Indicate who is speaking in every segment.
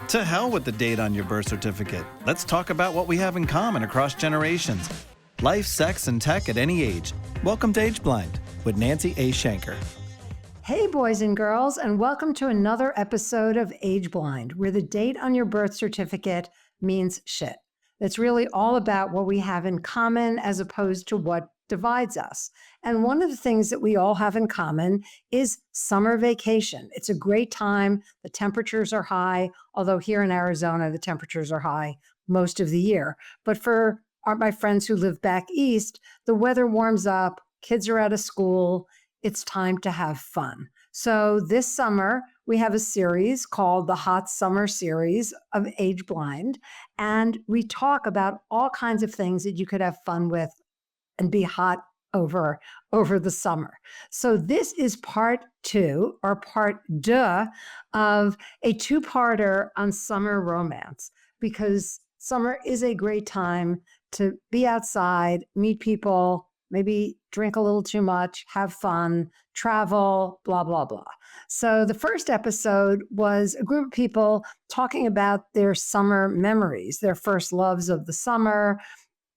Speaker 1: To hell with the date on your birth certificate. Let's talk about what we have in common across generations. Life, sex, and tech at any age. Welcome to Age Blind with Nancy Shenker.
Speaker 2: Hey, boys and girls, and welcome to another episode of Age Blind, where the date on your birth certificate means shit. It's really all about what we have in common as opposed to what divides us. And one of the things that we all have in common is summer vacation. It's a great time. The temperatures are high, although here in Arizona, the temperatures are high most of the year. But for my friends who live back east, the weather warms up, kids are out of school, it's time to have fun. So this summer, we have a series called the Hot Summer Series of Age Blind, and we talk about all kinds of things that you could have fun with and be hot over the summer. So this is part 2 or part 2 of a 2-parter on summer romance, because summer is a great time to be outside, meet people, maybe drink a little too much, have fun, travel, blah, blah, blah. So the first episode was a group of people talking about their summer memories, their first loves of the summer,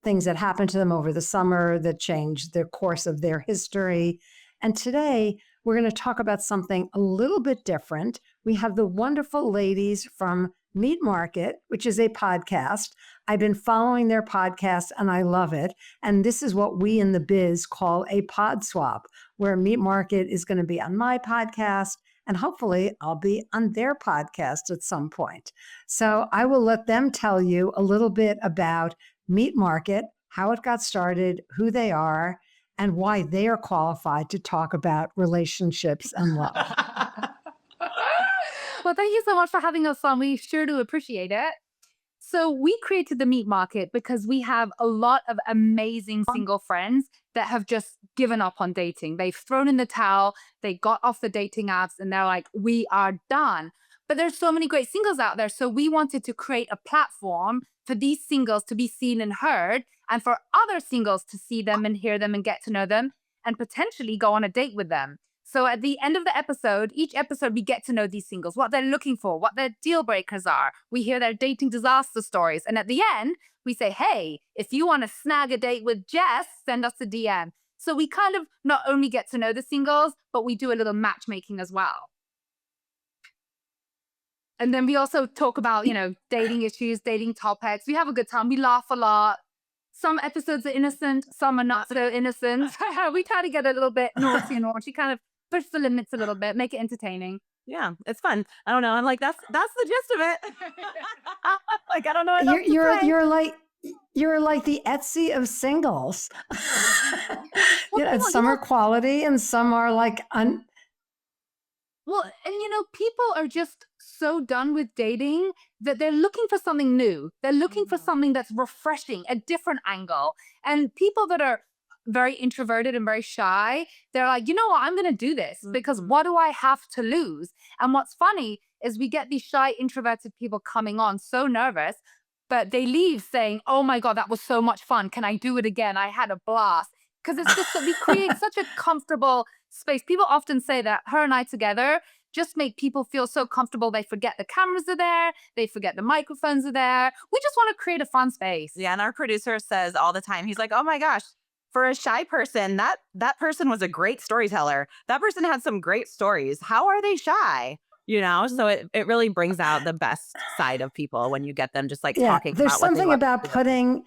Speaker 2: things that happened to them over the summer that changed the course of their history. And today, we're going to talk about something a little bit different. We have the wonderful ladies from Meat Market, which is a podcast. I've been following their podcast and I love it. And this is what we in the biz call a pod swap, where Meat Market is going to be on my podcast and hopefully I'll be on their podcast at some point. So I will let them tell you a little bit about Meat Market, how it got started, who they are, and why they are qualified to talk about relationships and love.
Speaker 3: Well, thank you so much for having us on. We sure do appreciate it. So we created the Meat Market because we have a lot of amazing single friends that have just given up on dating. They've thrown in the towel, they got off the dating apps, and they're like, we are done. But there's so many great singles out there. So we wanted to create a platform for these singles to be seen and heard, and for other singles to see them and hear them and get to know them and potentially go on a date with them. So at the end of the episode, each episode, we get to know these singles, what they're looking for, what their deal breakers are. We hear their dating disaster stories. And at the end, we say, hey, if you want to snag a date with Jess, send us a DM. So we kind of not only get to know the singles, but we do a little matchmaking as well. And then we also talk about, dating issues, dating topics. We have a good time. We laugh a lot. Some episodes are innocent. Some are not so innocent. We try to get a little bit naughty and raunchy, kind of push the limits a little bit, make it entertaining.
Speaker 4: Yeah, it's fun. I don't know. I'm like, that's the gist of it. Like, I don't know what else to say.
Speaker 2: You're like the Etsy of singles. Some are quality and some are like
Speaker 3: Well, and people are just so done with dating that they're looking for something new. They're looking for something that's refreshing, a different angle. And people that are very introverted and very shy, they're like, you know what, I'm going to do this because what do I have to lose? And what's funny is we get these shy, introverted people coming on so nervous, but they leave saying, oh my God, that was so much fun. Can I do it again? I had a blast. Because it's just that we create such a comfortable space. People often say that her and I together just make people feel so comfortable. They forget the cameras are there. They forget the microphones are there. We just want to create a fun space.
Speaker 4: Yeah, and our producer says all the time, he's like, oh my gosh, for a shy person, that person was a great storyteller. That person had some great stories. How are they shy? So it really brings out the best side of people when you get them just talking about
Speaker 2: there's
Speaker 4: what
Speaker 2: something
Speaker 4: they
Speaker 2: about putting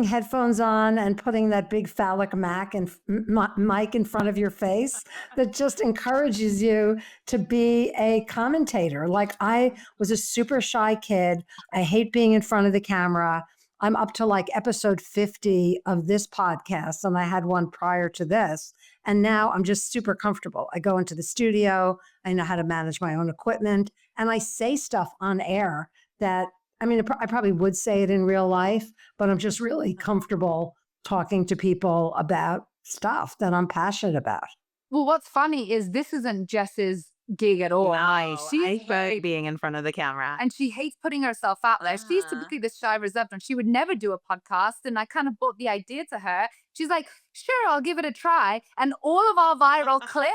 Speaker 2: headphones on and putting that big phallic mic in front of your face that just encourages you to be a commentator. Like, I was a super shy kid. I hate being in front of the camera. I'm up to episode 50 of this podcast, and I had one prior to this. And now I'm just super comfortable. I go into the studio, I know how to manage my own equipment, and I say stuff on air that, I probably would say it in real life, but I'm just really comfortable talking to people about stuff that I'm passionate about.
Speaker 3: Well, what's funny is this isn't Jess's gig at all.
Speaker 4: Nice.
Speaker 3: She's
Speaker 4: I hate being in front of the camera.
Speaker 3: and she hates putting herself out there. She's typically this shy, reserved, and she would never do a podcast. And I kind of brought the idea to her. She's like, sure, I'll give it a try. And all of our viral clips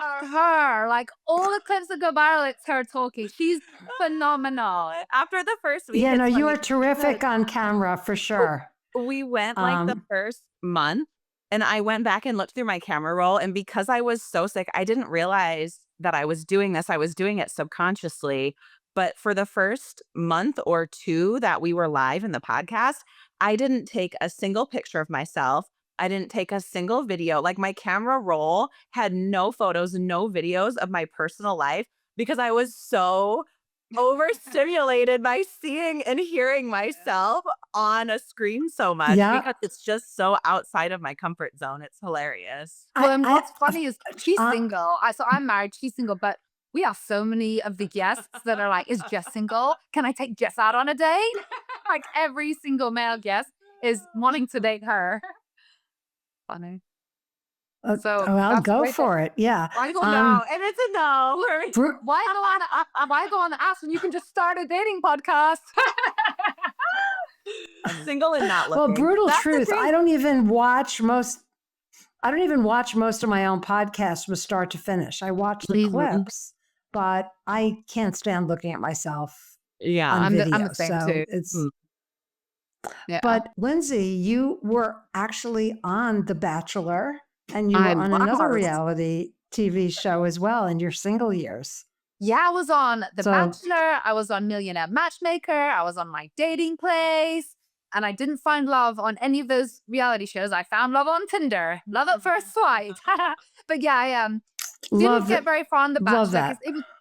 Speaker 3: are her. Like all the clips that go viral, it's her talking. She's phenomenal.
Speaker 4: After the first week,
Speaker 2: Yeah,
Speaker 4: it's
Speaker 2: no, you
Speaker 4: funny.
Speaker 2: are terrific on camera for sure.
Speaker 4: We went like the first month, and I went back and looked through my camera roll. And because I was so sick, I didn't realize that I was doing this. I was doing it subconsciously. But for the first month or two that we were live in the podcast, I didn't take a single picture of myself. I didn't take a single video. Like my camera roll had no photos, no videos of my personal life because I was so overstimulated by seeing and hearing myself on a screen so much because it's just so outside of my comfort zone. It's hilarious.
Speaker 3: Well, and what's funny is she's single. So I'm married, she's single, but we have so many of the guests that are like, is Jess single? Can I take Jess out on a date? Like every single male guest is wanting to date her. Funny. So
Speaker 2: I'll go for it. Yeah.
Speaker 4: I go no, and it's a no.
Speaker 3: Why go on the ass when you can just start a dating podcast?
Speaker 4: I'm single and not looking.
Speaker 2: Well, brutal truth. I don't even watch most of my own podcasts from start to finish. I watch the clips, but I can't stand looking at myself.
Speaker 4: Yeah,
Speaker 2: on video.
Speaker 3: I'm the same too.
Speaker 2: It's.
Speaker 3: Yeah.
Speaker 2: But Lindsay, you were actually on The Bachelor, and you were on another reality TV show as well in your single years.
Speaker 3: Yeah, I was on The Bachelor. I was on Millionaire Matchmaker. I was on My Dating Place. And I didn't find love on any of those reality shows. I found love on Tinder. Love at first sight. But yeah, I didn't get very far on The Bachelor.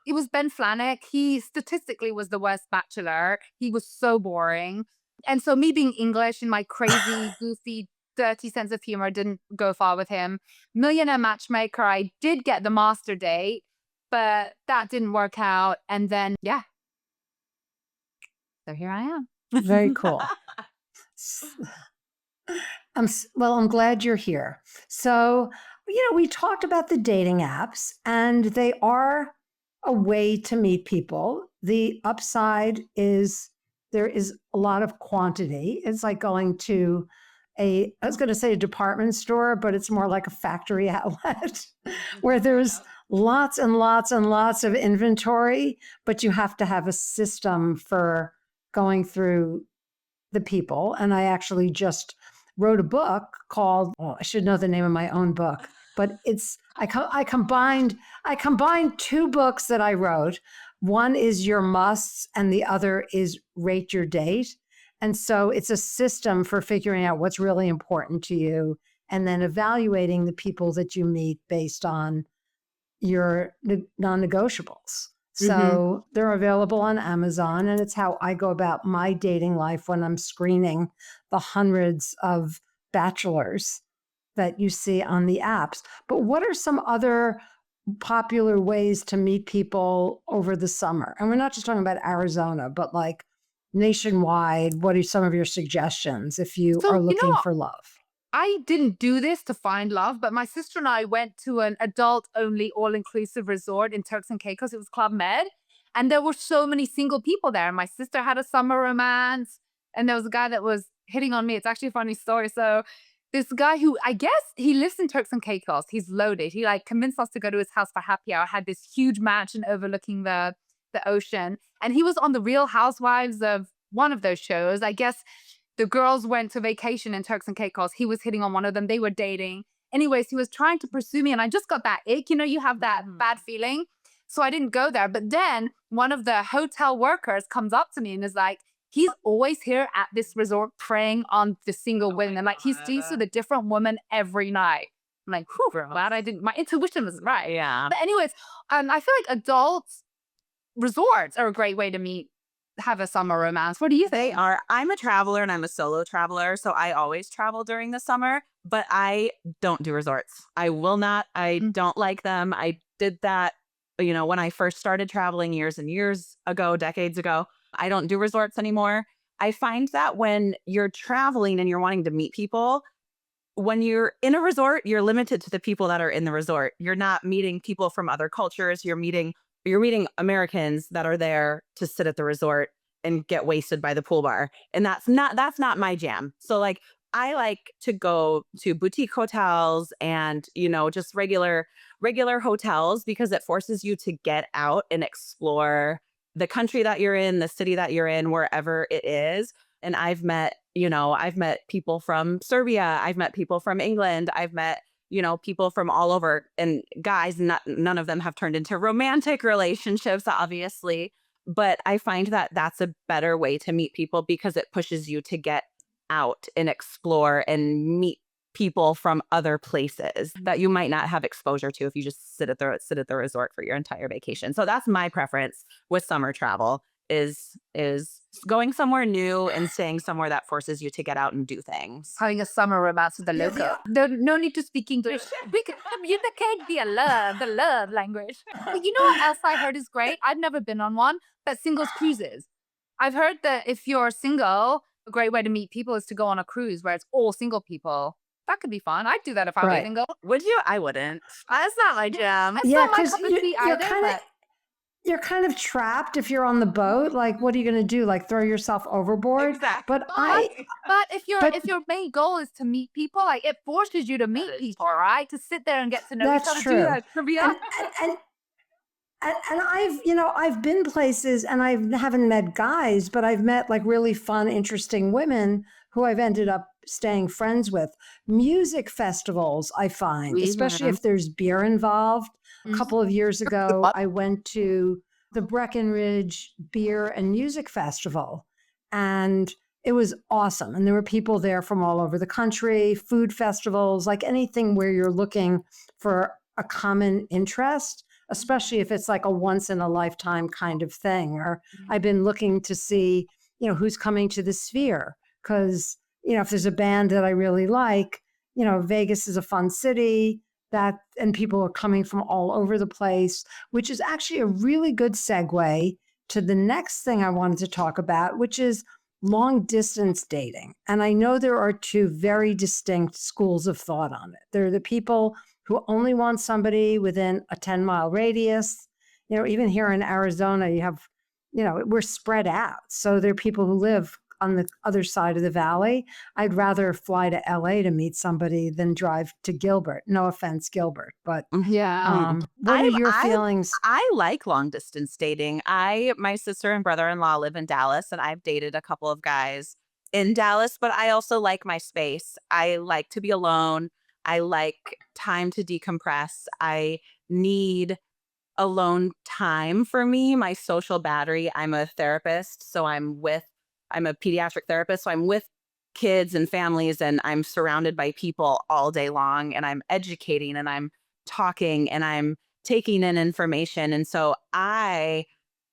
Speaker 3: It was Ben Flajnik. He statistically was the worst bachelor. He was so boring. And so me being English and my crazy, goofy, dirty sense of humor didn't go far with him. Millionaire Matchmaker, I did get the master date, but that didn't work out. And then, yeah. So here I am.
Speaker 2: Very cool. I'm glad you're here. So, we talked about the dating apps, and they are a way to meet people. The upside is there is a lot of quantity. It's like going to I was going to say a department store, but it's more like a factory outlet where there's lots and lots and lots of inventory, but you have to have a system for going through the people. And I actually just wrote a book called, I should know the name of my own book, but I combined two books that I wrote. One is Your Musts and the other is Rate Your Date. And so it's a system for figuring out what's really important to you and then evaluating the people that you meet based on your non-negotiables. So they're available on Amazon, and it's how I go about my dating life when I'm screening the hundreds of bachelors that you see on the apps. But what are some other popular ways to meet people over the summer? And we're not just talking about Arizona, but like nationwide. What are some of your suggestions if you are looking for love?
Speaker 3: I didn't do this to find love, but my sister and I went to an adult-only all-inclusive resort in Turks and Caicos. It was Club Med. And there were so many single people there. My sister had a summer romance, and there was a guy that was hitting on me. It's actually a funny story. So this guy who, I guess he lives in Turks and Caicos. He's loaded. He convinced us to go to his house for happy hour. Had this huge mansion overlooking the ocean. And he was on the Real Housewives of one of those shows. I guess the girls went to vacation in Turks and Caicos. He was hitting on one of them. They were dating. Anyways, he was trying to pursue me, and I just got that ick. You have that bad feeling. So I didn't go there. But then one of the hotel workers comes up to me and is like, he's always here at this resort preying on the single women. And he sees with a different woman every night. I'm like, whew, glad my intuition was right.
Speaker 4: Yeah.
Speaker 3: But anyways, I feel like adults resorts are a great way to have a summer romance. What do you think?
Speaker 4: They are. I'm a traveler and I'm a solo traveler, so I always travel during the summer, but I don't do resorts. I will not. I don't like them. I did that, when I first started traveling years and years ago, decades ago. I don't do resorts anymore. I find that when you're traveling and you're wanting to meet people, when you're in a resort, you're limited to the people that are in the resort. You're not meeting people from other cultures. You're meeting Americans that are there to sit at the resort and get wasted by the pool bar. And that's not my jam. So like I like to go to boutique hotels and, just regular hotels, because it forces you to get out and explore the country that you're in, the city that you're in, wherever it is. And I've met people from Serbia. I've met people from England. I've met, people from all over, and guys, none of them have turned into romantic relationships, obviously. But I find that that's a better way to meet people, because it pushes you to get out and explore and meet people from other places that you might not have exposure to if you just sit at the resort for your entire vacation. So that's my preference with summer travel, is going somewhere new and staying somewhere that forces you to get out and do things.
Speaker 3: Having a summer romance with the local. No need to speak English. We can communicate via love, the love language. But you know what else I heard is great? I've never been on one, but singles cruises. I've heard that if you're single, a great way to meet people is to go on a cruise where it's all single people. That could be fun. I'd do that if I was single.
Speaker 4: Would you? I wouldn't. That's not my jam.
Speaker 3: That's not my cup of tea either.
Speaker 2: You're kind of trapped if you're on the boat. Like, what are you going to do? Like, throw yourself overboard?
Speaker 4: Exactly.
Speaker 3: But if your main goal is to meet people, like, it forces you to meet people, right? To sit there and get to know each other.
Speaker 2: True.
Speaker 3: Do that trivia.
Speaker 2: And I've been places, and I haven't met guys, but I've met like really fun, interesting women who I've ended up staying friends with. Music festivals, I find, especially if there's beer involved. A couple of years ago, I went to the Breckenridge Beer and Music Festival, and it was awesome. And there were people there from all over the country, food festivals, like anything where you're looking for a common interest, especially if it's like a once in a lifetime kind of thing. Or I've been looking to see, who's coming to the Sphere, because, if there's a band that I really like, Vegas is a fun city, and people are coming from all over the place, which is actually a really good segue to the next thing I wanted to talk about, which is long distance dating. And I know there are two very distinct schools of thought on it. There are the people who only want somebody within a 10-mile radius. Even here in Arizona, you have, we're spread out. So there are people who live on the other side of the valley. I'd rather fly to LA to meet somebody than drive to Gilbert. No offense, Gilbert, but what are your feelings?
Speaker 4: I like long distance dating. My sister and brother-in-law live in Dallas, and I've dated a couple of guys in Dallas, but I also like my space. I like to be alone. I like time to decompress. I need alone time for me, my social battery. I'm a therapist, so I'm a pediatric therapist, so I'm with kids and families, and I'm surrounded by people all day long, and I'm educating, and I'm talking, and I'm taking in information. And so I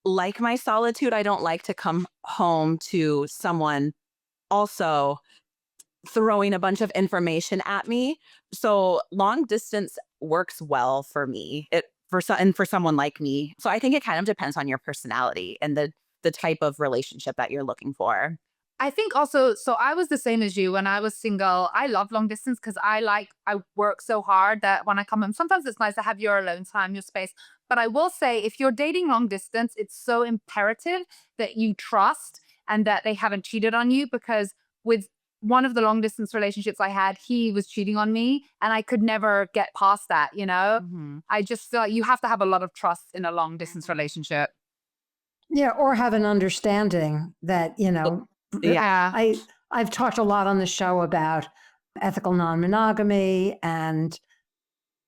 Speaker 4: like my solitude. I don't like to come home to someone also throwing a bunch of information at me. So long distance works well for me, for someone like me. So I think it kind of depends on your personality and the type of relationship that you're looking for.
Speaker 3: I think also, so I was the same as you when I was single. I love long distance because I work so hard that when I come home, sometimes it's nice to have your alone time, your space. But I will say, if you're dating long distance, it's so imperative that you trust and that they haven't cheated on you, because with one of the long distance relationships I had, he was cheating on me and I could never get past that, I just feel like you have to have a lot of trust in a long distance relationship.
Speaker 2: Yeah, or have an understanding that, I've talked a lot on the show about ethical non-monogamy and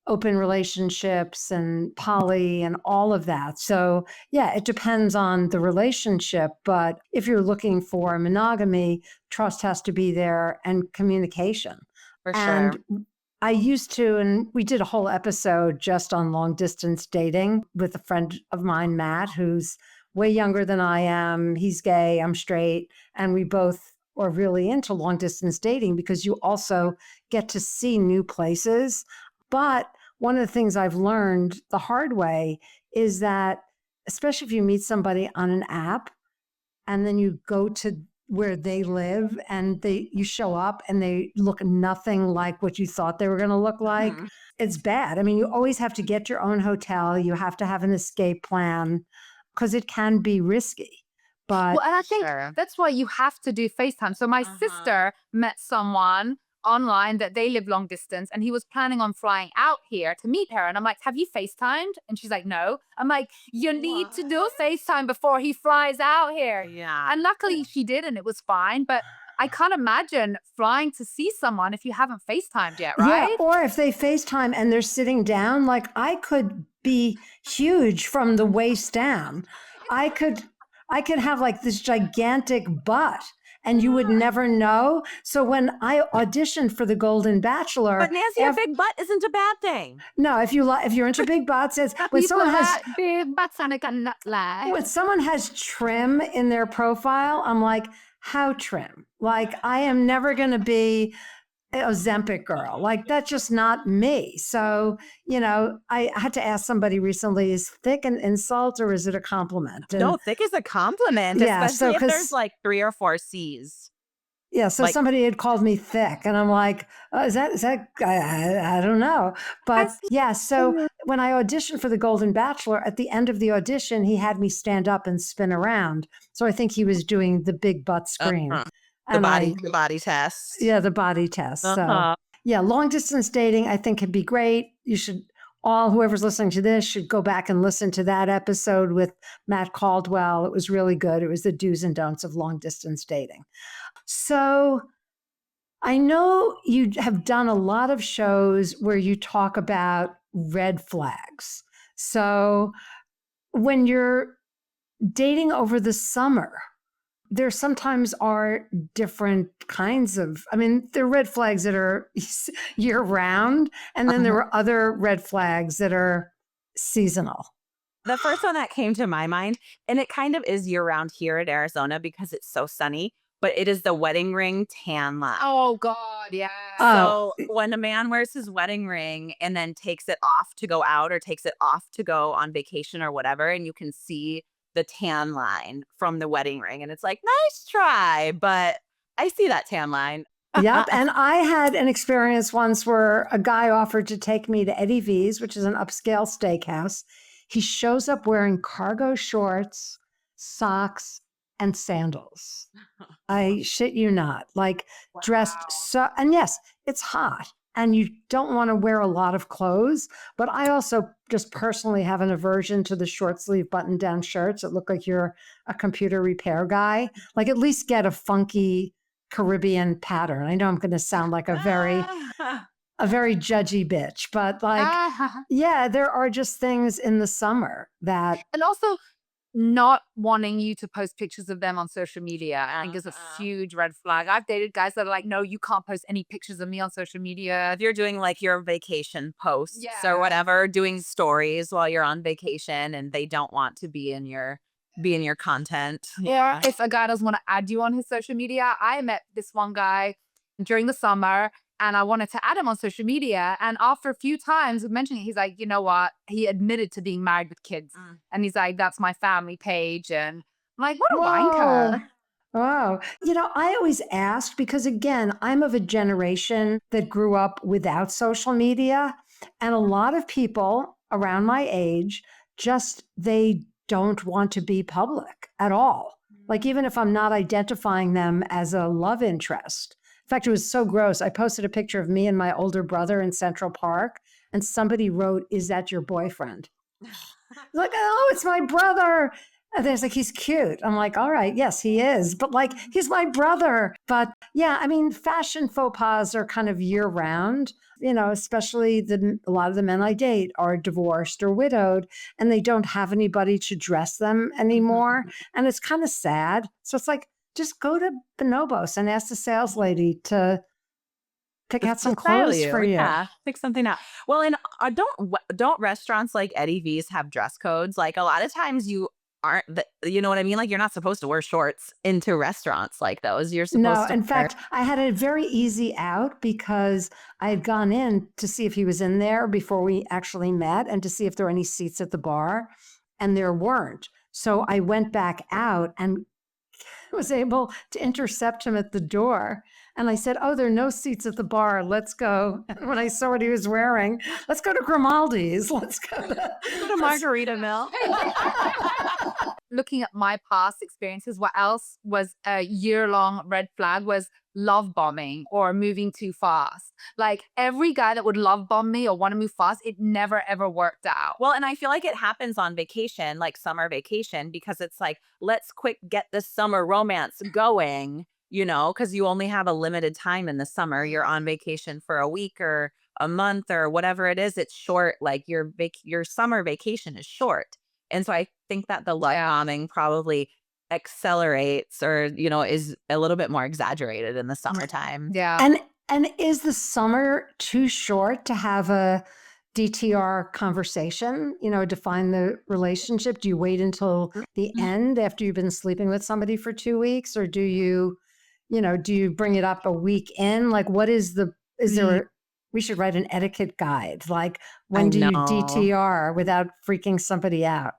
Speaker 2: open relationships and poly and all of that. So yeah, it depends on the relationship. But if you're looking for monogamy, trust has to be there and communication.
Speaker 4: For sure.
Speaker 2: And I used to, and we did a whole episode just on long distance dating with a friend of mine, Matt, who's way younger than I am. He's gay, I'm straight. And we both are really into long distance dating because you also get to see new places. But one of the things I've learned the hard way is that, especially if you meet somebody on an app and then you go to where they live and you show up and they look nothing like what you thought they were going to look like.
Speaker 4: Mhm.
Speaker 2: It's bad. I mean, you always have to get your own hotel. You have to have an escape plan because it can be risky. But
Speaker 3: Well, and I think
Speaker 4: Sure.
Speaker 3: that's why you have to do FaceTime. So my sister met someone online that they live long distance, and he was planning on flying out here to meet her. And I'm like, have you FaceTimed? And she's like, no. I'm like, you need to do FaceTime before he flies out here.
Speaker 4: Yeah.
Speaker 3: And luckily she did, and it was fine. But I can't imagine flying to see someone if you haven't FaceTimed yet, right?
Speaker 2: yeah, or if they FaceTime and they're sitting down, like I could be huge from the waist down. I could have like this gigantic butt and you would never know. So when I auditioned for the Golden Bachelor,
Speaker 4: But Nancy, a big butt isn't a bad thing.
Speaker 2: no, if you're into big butts, it's when someone has
Speaker 3: big butts and I cannot lie.
Speaker 2: when someone has trim in their profile, I'm like, how trim? Like I am never going to be a Ozempic girl. Like that's just not me. So, I had to ask somebody recently, is thick an insult or is it a compliment? And
Speaker 4: No, thick is a compliment,
Speaker 2: Yeah,
Speaker 4: especially
Speaker 2: so
Speaker 4: if
Speaker 2: 'cause-
Speaker 4: there's like 3 or 4 C's.
Speaker 2: yeah, so
Speaker 4: like-
Speaker 2: somebody had called me thick and I'm like, is that, I don't know. But yeah, so when I auditioned for the Golden Bachelor, at the end of the audition, he had me stand up and spin around. So I think he was doing the big butt screen.
Speaker 4: Uh-huh.
Speaker 2: And
Speaker 4: The body test.
Speaker 2: Yeah, the body test. So
Speaker 4: Uh-huh.
Speaker 2: yeah, long distance dating, I think, can be great. You should whoever's listening to this should go back and listen to that episode with Matt Caldwell. It was really good. It was the do's and don'ts of long distance dating. So I know you have done a lot of shows where you talk about red flags. So when you're dating over the summer, there sometimes are different kinds of, there are red flags that are year round, and then there are other red flags that are seasonal.
Speaker 4: The first one that came to my mind, and it kind of is year round here in Arizona because it's so sunny, but it is the wedding ring tan line.
Speaker 3: Oh God, yeah.
Speaker 2: Oh.
Speaker 4: So when a man wears his wedding ring and then takes it off to go out or takes it off to go on vacation or whatever, and you can see the tan line from the wedding ring, and it's like, nice try, but I see that tan line.
Speaker 2: Yep. And I had an experience once where a guy offered to take me to Eddie V's, which is an upscale steakhouse. He shows up wearing cargo shorts, socks, and sandals. I shit you not. Like dressed so, and yes, it's hot and you don't want to wear a lot of clothes. But I also just personally have an aversion to the short sleeve button down shirts that look like you're a computer repair guy. Like at least get a funky Caribbean pattern. I know I'm going to sound like a very judgy bitch, but like, yeah, there are just things in the summer that.
Speaker 3: And also not wanting you to post pictures of them on social media, I think is a huge red flag. I've dated guys that are like, no, you can't post any pictures of me on social media.
Speaker 4: If you're doing like your vacation posts
Speaker 3: Yeah.
Speaker 4: or whatever, doing stories while you're on vacation and they don't want to be in your content.
Speaker 3: Or if a guy doesn't want to add you on his social media. I met this one guy during the summer and I wanted to add him on social media. And after a few times of mentioning it, he's like, you know what? He admitted to being married with kids. And he's like, that's my family page. And I'm like, what a wanker.
Speaker 2: Wow. I always ask because, again, I'm of a generation that grew up without social media. And a lot of people around my age they don't want to be public at all. Like, even if I'm not identifying them as a love interest. In fact, it was so gross. I posted a picture of me and my older brother in Central Park, and somebody wrote, "Is that your boyfriend?" Like, oh, it's my brother. And there's like, he's cute. I'm like, all right, yes, he is. But like, he's my brother. But yeah, fashion faux pas are kind of year round, especially a lot of the men I date are divorced or widowed and they don't have anybody to dress them anymore. And it's kind of sad. So it's like, just go to Bonobos and ask the sales lady to pick out some clothes for you.
Speaker 4: Yeah, pick something out. Well, and don't restaurants like Eddie V's have dress codes? Like a lot of times you aren't, you know what I mean? Like you're not supposed to wear shorts into restaurants like those. You're supposed to.
Speaker 2: In fact, I had a very easy out because I had gone in to see if he was in there before we actually met and to see if there were any seats at the bar, and there weren't. So I went back out and was able to intercept him at the door. And I said, oh, there are no seats at the bar. Let's go. And when I saw what he was wearing, let's go to Grimaldi's. Let's go to
Speaker 4: Margaritaville.
Speaker 3: Looking at my past experiences, what else was a year-long red flag was love bombing or moving too fast. Like every guy that would love bomb me or want to move fast, it never ever worked out.
Speaker 4: Well, and I feel like it happens on vacation, like summer vacation, because it's like, let's quick get this summer romance going, because you only have a limited time in the summer. You're on vacation for a week or a month or whatever it is. It's short. Like your summer vacation is short. And so I think that the love bombing probably accelerates or, is a little bit more exaggerated in the summertime.
Speaker 3: Yeah.
Speaker 2: And is the summer too short to have a DTR conversation, define the relationship? Do you wait until the end after you've been sleeping with somebody for 2 weeks? Or do you bring it up a week in? Like, we should write an etiquette guide. Like, when do you DTR without freaking somebody out?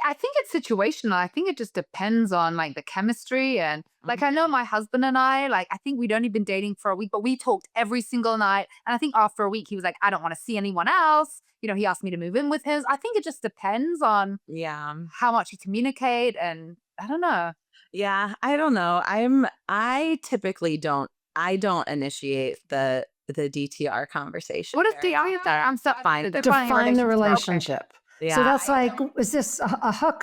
Speaker 3: I think it's situational. I think it just depends on like the chemistry. And like, I know my husband and I think we'd only been dating for a week, but we talked every single night. And I think after a week, he was like, I don't want to see anyone else. He asked me to move in with him. I think it just depends on how much you communicate. And I don't know.
Speaker 4: Yeah, I don't know. I typically don't initiate the DTR conversation.
Speaker 3: What is DTR? I'm so fine.
Speaker 2: Define the relationship. Okay.
Speaker 4: Yeah.
Speaker 2: So that's like, is this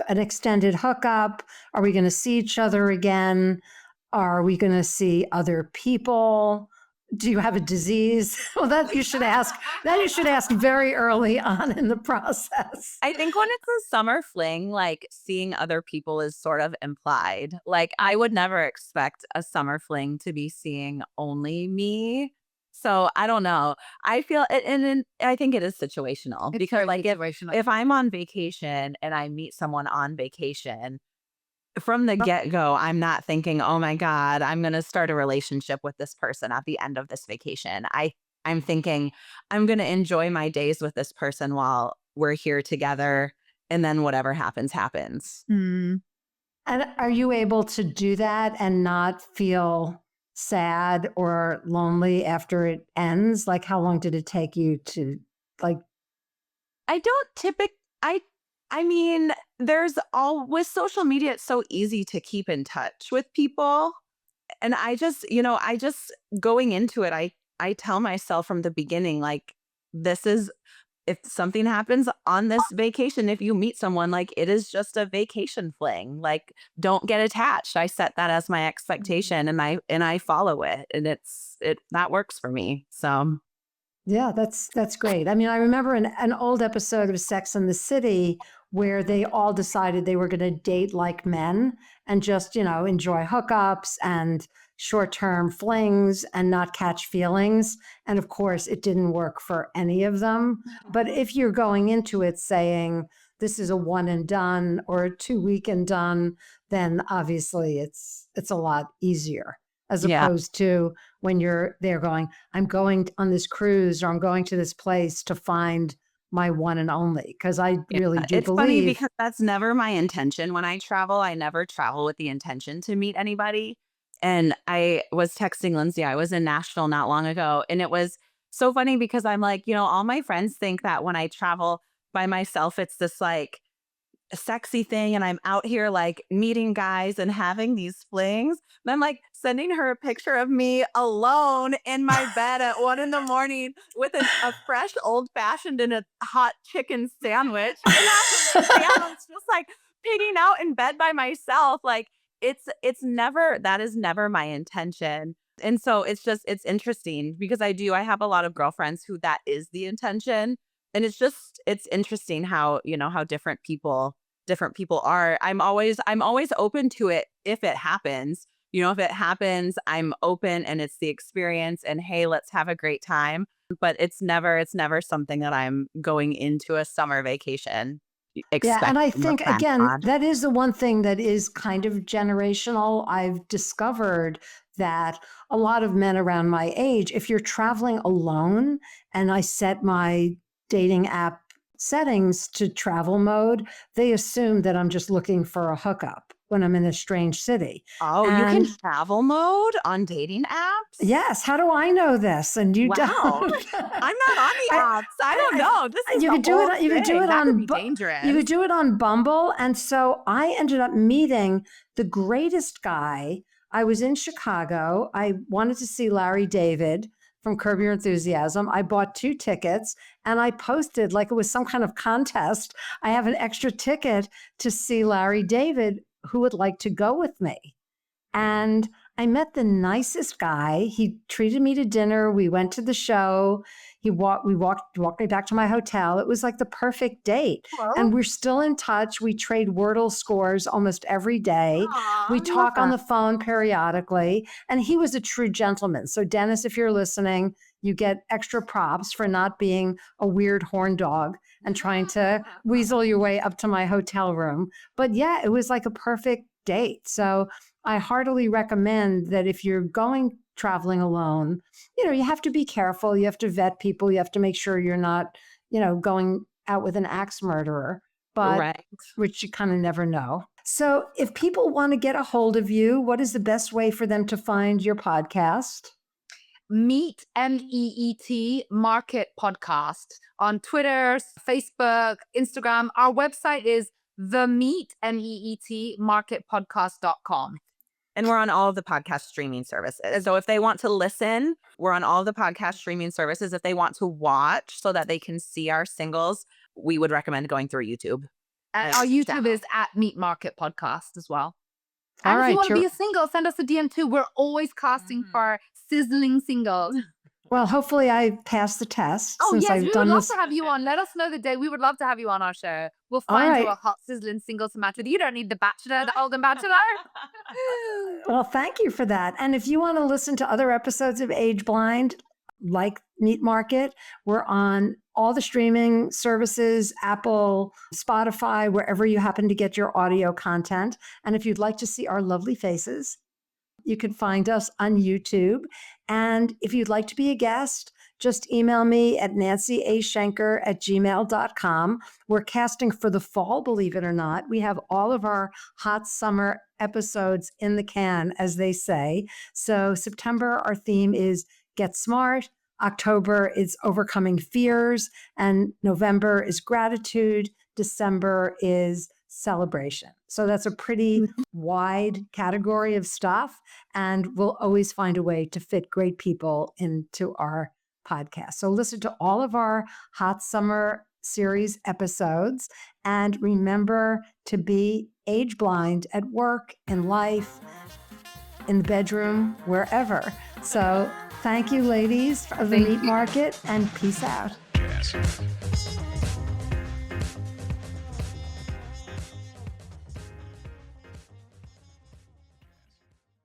Speaker 2: an extended hookup? Are we going to see each other again? Are we going to see other people? Do you have a disease? Well, that you should ask very early on in the process.
Speaker 4: I think when it's a summer fling, like seeing other people is sort of implied. Like I would never expect a summer fling to be seeing only me. So I don't know. I feel, and I think it is situational because like if I'm on vacation and I meet someone on vacation, from the get-go, I'm not thinking, oh my God, I'm going to start a relationship with this person at the end of this vacation. I'm thinking I'm going to enjoy my days with this person while we're here together. And then whatever happens, happens.
Speaker 2: Mm. And are you able to do that and not feel sad or lonely after it ends? Like, how long did it take you to like?
Speaker 4: I don't typically, I mean, with social media, it's so easy to keep in touch with people. And I just going into it, I tell myself from the beginning, like, if something happens on this vacation, if you meet someone, like, it is just a vacation fling. Like, don't get attached. I set that as my expectation and I follow it. And that works for me. So.
Speaker 2: Yeah, that's great. I mean, I remember an old episode of Sex and the City where they all decided they were going to date like men and just, enjoy hookups and short-term flings and not catch feelings. And of course, it didn't work for any of them. But if you're going into it saying this is a one and done or a 2-week and done, then obviously it's a lot easier. As opposed to when you're there going, I'm going on this cruise or I'm going to this place to find my one and only. Because I really do
Speaker 4: it's
Speaker 2: believe.
Speaker 4: Funny because that's never my intention when I travel. I never travel with the intention to meet anybody. And I was texting Lindsay. I was in Nashville not long ago. And it was so funny because I'm like, all my friends think that when I travel by myself, it's this like a sexy thing and I'm out here like meeting guys and having these flings. And I'm like sending her a picture of me alone in my bed at 1 a.m. with a fresh old fashioned and a hot chicken sandwich. And I'm just like pigging out in bed by myself. Like that is never my intention. And so it's interesting because I have a lot of girlfriends who that is the intention. And it's interesting how, how different people are. I'm always open to it if it happens. If it happens, I'm open and it's the experience and hey, let's have a great time. But it's never something that I'm going into a summer vacation.
Speaker 2: Yeah, and I think again, that is the one thing that is kind of generational. I've discovered that a lot of men around my age, if you're traveling alone and I set my dating app settings to travel mode, they assume that I'm just looking for a hookup when I'm in a strange city.
Speaker 4: Oh, you can travel mode on dating apps?
Speaker 2: Yes. How do I know this? And you
Speaker 4: Wow.
Speaker 2: don't.
Speaker 4: I'm not on the apps. I don't know. This is
Speaker 2: You could do it. You could do it
Speaker 3: That
Speaker 2: on.
Speaker 3: could be dangerous.
Speaker 2: You could do it on Bumble. And so I ended up meeting the greatest guy. I was in Chicago. I wanted to see Larry David from Curb Your Enthusiasm. I bought 2 tickets and I posted like it was some kind of contest. I have an extra ticket to see Larry David. Who would like to go with me? And I met the nicest guy. He treated me to dinner. We went to the show. We walked me back to my hotel. It was like the perfect date.
Speaker 3: Well,
Speaker 2: And we're still in touch. We trade Wordle scores almost every day. We talk on the phone periodically. And he was a true gentleman. So Dennis, if you're listening, you get extra props for not being a weird horn dog and trying to weasel your way up to my hotel room. But yeah, it was like a perfect date. So I heartily recommend that if you're traveling alone, you have to be careful. You have to vet people. You have to make sure you're not, going out with an axe murderer, but which you kind of never know. So if people want to get a hold of you, what is the best way for them to find your podcast?
Speaker 3: Meet, MEET Market Podcast on Twitter, Facebook, Instagram. Our website is themeetmarketpodcast.com.
Speaker 4: And we're on all of the podcast streaming services. So if they want to listen, we're on all of the podcast streaming services. If they want to watch so that they can see our singles, we would recommend going through YouTube.
Speaker 3: And our YouTube is at Meet Market Podcast as well. And if you want to be a single, send us a DM too. We're always casting for sizzling singles.
Speaker 2: Well, hopefully I passed the test.
Speaker 3: Oh,
Speaker 2: since
Speaker 3: yes,
Speaker 2: I've
Speaker 3: we
Speaker 2: done
Speaker 3: would love
Speaker 2: this.
Speaker 3: to have you on. Let us know the day. We would love to have you on our show. We'll find you a hot, sizzling single to match with. You don't need the Bachelor, the Olden Bachelor.
Speaker 2: Well, thank you for that. And if you want to listen to other episodes of Age Blind, like Meat Market, we're on all the streaming services, Apple, Spotify, wherever you happen to get your audio content. And if you'd like to see our lovely faces, you can find us on YouTube. And if you'd like to be a guest, just email me at nancyashenker@gmail.com. We're casting for the fall, believe it or not. We have all of our hot summer episodes in the can, as they say. So September, our theme is Get Smart. October is Overcoming Fears. And November is Gratitude. December is Celebration. So that's a pretty wide category of stuff. And we'll always find a way to fit great people into our podcast. So listen to all of our Hot Summer series episodes. And remember to be age blind at work, in life, in the bedroom, wherever. So thank you, ladies of the Meat Market, and peace out.
Speaker 5: Yes.